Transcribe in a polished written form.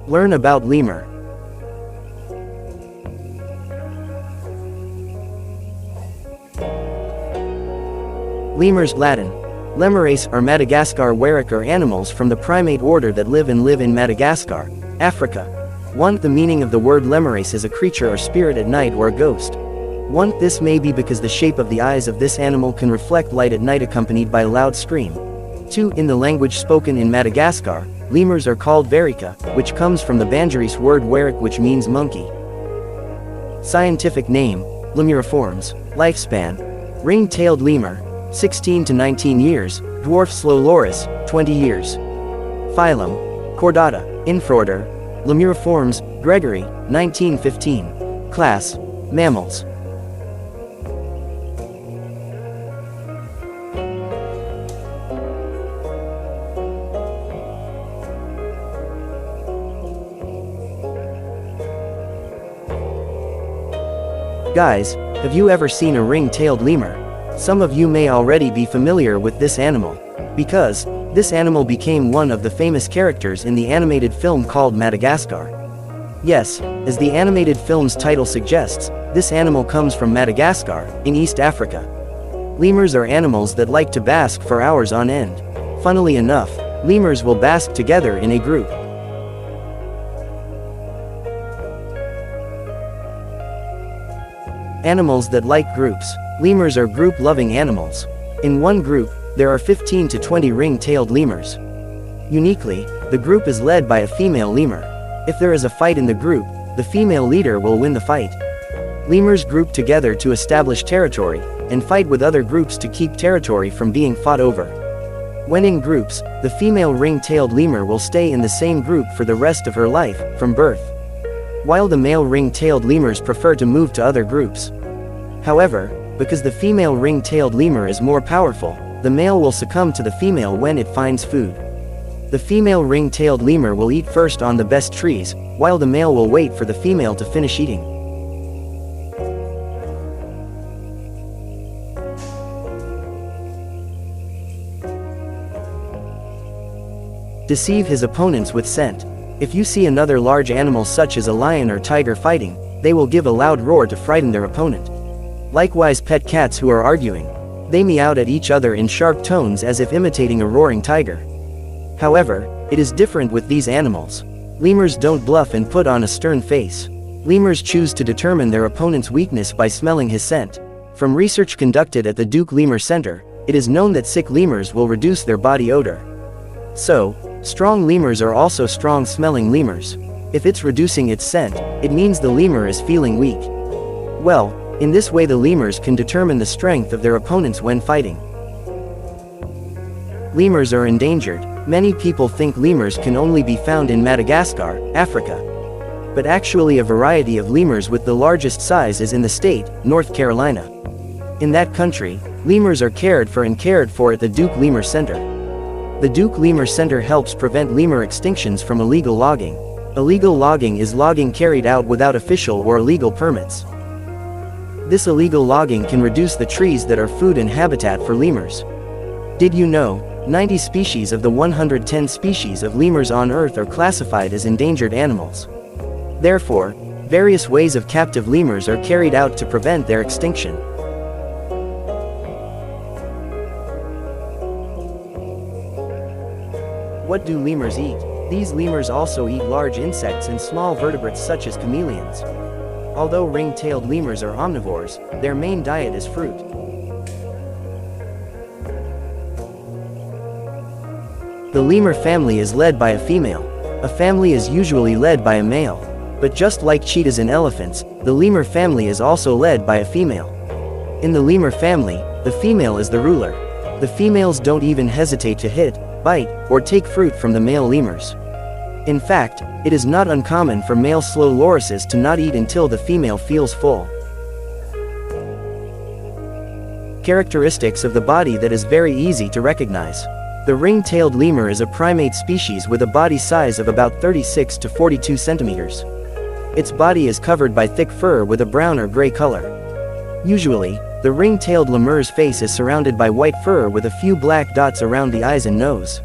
Learn about lemur. Lemurs Latin. Lemures are Madagascar weric or animals from the primate order that live in Madagascar, Africa. 1. The meaning of the word lemures is a creature or spirit at night or a ghost. 1. This may be because the shape of the eyes of this animal can reflect light at night accompanied by a loud scream. 2. In the language spoken in Madagascar, lemurs are called verica, which comes from the Banjarese word weric which means monkey. Scientific name, Lemuriformes. Lifespan, ring-tailed lemur, 16 to 19 years, dwarf slow loris, 20 years. Phylum, Chordata, infraorder, Lemuriformes, Gregory, 1915. Class, mammals. Guys, have you ever seen a ring-tailed lemur? Some of you may already be familiar with this animal, because this animal became one of the famous characters in the animated film called Madagascar. Yes, as the animated film's title suggests, this animal comes from Madagascar, in East Africa. Lemurs are animals that like to bask for hours on end. Funnily enough, lemurs will bask together in a group. Animals that like groups. Lemurs are group-loving animals. In one group, there are 15 to 20 ring-tailed lemurs. Uniquely, the group is led by a female lemur. If there is a fight in the group, the female leader will win the fight. Lemurs group together to establish territory, and fight with other groups to keep territory from being fought over. When in groups, the female ring-tailed lemur will stay in the same group for the rest of her life, from birth. While the male ring-tailed lemurs prefer to move to other groups. However, because the female ring-tailed lemur is more powerful, the male will succumb to the female when it finds food. The female ring-tailed lemur will eat first on the best trees, while the male will wait for the female to finish eating. Deceive his opponents with scent. If you see another large animal such as a lion or tiger fighting, they will give a loud roar to frighten their opponent. Likewise, pet cats who are arguing. They meow at each other in sharp tones as if imitating a roaring tiger. However, it is different with these animals. Lemurs don't bluff and put on a stern face. Lemurs choose to determine their opponent's weakness by smelling his scent. From research conducted at the Duke Lemur Center, it is known that sick lemurs will reduce their body odor. So, strong lemurs are also strong-smelling lemurs. If it's reducing its scent, it means the lemur is feeling weak. Well, in this way the lemurs can determine the strength of their opponents when fighting. Lemurs are endangered. Many people think lemurs can only be found in Madagascar, Africa. But actually a variety of lemurs with the largest size is in the state, North Carolina. In that country, lemurs are cared for at the Duke Lemur Center. The Duke Lemur Center helps prevent lemur extinctions from illegal logging. Illegal logging is logging carried out without official or legal permits. This illegal logging can reduce the trees that are food and habitat for lemurs. Did you know, 90 species of the 110 species of lemurs on Earth are classified as endangered animals? Therefore, various ways of captive lemurs are carried out to prevent their extinction. What do lemurs eat? These lemurs also eat large insects and small vertebrates such as chameleons. Although ring-tailed lemurs are omnivores, their main diet is fruit. The lemur family is led by a female. A family is usually led by a male. But just like cheetahs and elephants, the lemur family is also led by a female. In the lemur family, the female is the ruler. The females don't even hesitate to hit, bite, or take fruit from the male lemurs. In fact, it is not uncommon for male slow lorises to not eat until the female feels full. Characteristics of the body that is very easy to recognize. The ring-tailed lemur is a primate species with a body size of about 36 to 42 centimeters. Its body is covered by thick fur with a brown or gray color. Usually, the ring-tailed lemur's face is surrounded by white fur with a few black dots around the eyes and nose.